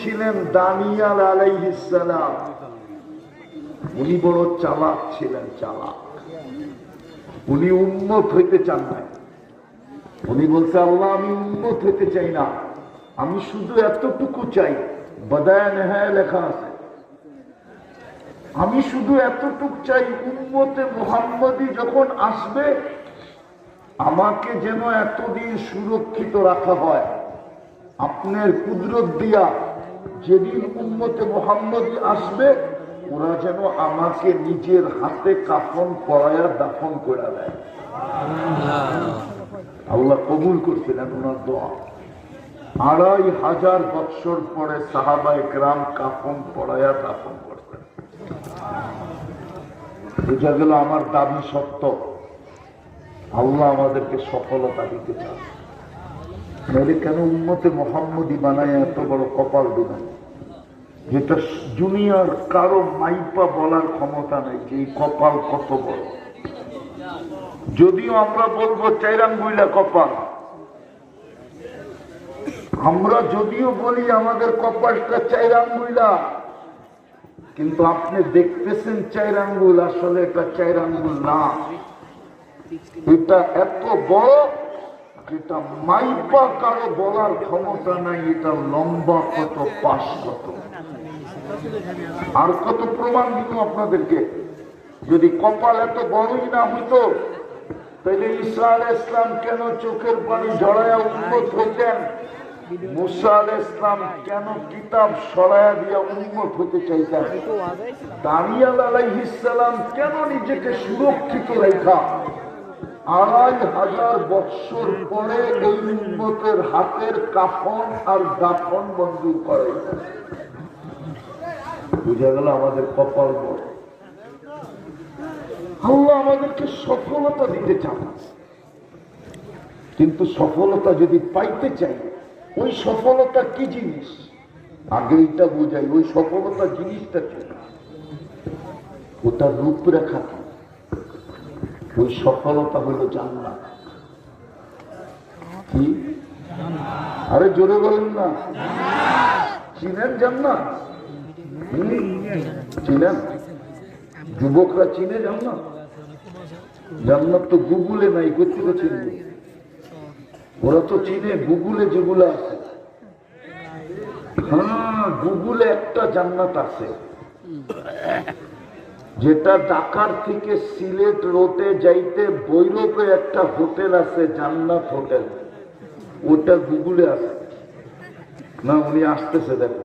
ছিলেন দানিয়াল আলাইহিস সালাম। উনি বড় চালাক ছিলেন, চালাক। উনি উম্মত হইতে চান নাই। উনি বলছে, আল্লাহ আমি উম্মত হইতে চাই না, আমি শুধু এতটুকু চাই। বাদায়া নেহায়া লেখা আছে, আমি শুধু এতটুকু চাই, উম্মতে মুহাম্মদী যখন আসবে আমাকে যেন এতদিন সুরক্ষিত রাখা হয় আপনার কুদরত দিয়া। যেদিন উম্মতে মুহাম্মদী আসবে ওরা যেন আমাকে নিজের হাতে কাফন পরায়া দাফন করে দেয়। আল্লাহ কবুল করছিলেন ওনার দোয়া। ২৫০০ বৎসর পরে সাহাবায়ে কেরাম কাফন পরায়া দাফন করতেন। বুঝা গেল আমার দাবি সত্য। আল্লাহ আমাদেরকে সফলতা দিতে চান, নইলে কেন উম্মতে মুহাম্মদী বানায় এত বড় কপাল দিবেন, যেটা দুনিয়ার কারো মাইপা বলার ক্ষমতা নেই যে এই কপাল কত বড়। যদিও আমরা বলবো চাইরাঙ্গুইলা কপাল, আমরা যদিও বলি আমাদের কপালটা চাইরাঙ্গুইলা, কিন্তু আপনি দেখতেছেন চাইরাঙ্গুল, আসলে এটা চাইরাঙ্গুল না। এটা এত বড় যেটা মাইপা কারো বলার ক্ষমতা নাই। এটা লম্বা কত, পাশ কত, আর কত প্রমাণ দিব আপনাদেরকে। যদি কপাল এত বড়ই না হইতো তাহলে ঈসা আলাইহিস সালাম কেন চোখের পানি ঝরায়া উম্মত হইতেন? মুসা আলাইহিস সালাম কেন কিতাব সরায়া দিয়া উম্মত হতে চাইতেন? দানিয়াল আলাইহিস সালাম কেন নিজেকে সুরক্ষিত রেখা ২৫০০ বৎসর পরে এই উম্মতের হাতের কাফন আর দাফন মঞ্জুর করে? বুঝা গেল আমাদের কপাল বড়। আল্লাহ আমাদেরকে সফলতা দিতে চান, কিন্তু সফলতা যদি পাইতে চাই, ওই সফলতা কি জিনিস আগে এটা বোঝাই। ওই সফলতা জিনিসটা কি, ওটার রূপরেখা কি? ওই সফলতা হলো জান্নাত। কি? আরে জোরে বলেন না। চিনেন জান্নাত? চিনেন? যুবকরা চিনে জান্নাত? জান্নাত তো গুগলে নাই, কোথেকে চিনবে? ওরা তো চিনে গুগলে যেগুলো আছে। হ্যাঁ, গুগলে একটা জান্নাত আছে, যেটা ঢাকার থেকে সিলেট রোডে যাইতে ভৈরবে একটা হোটেল আছে, জান্নাত হোটেল। ওটা গুগলে আছে না, উনি আসতেছে দেখো।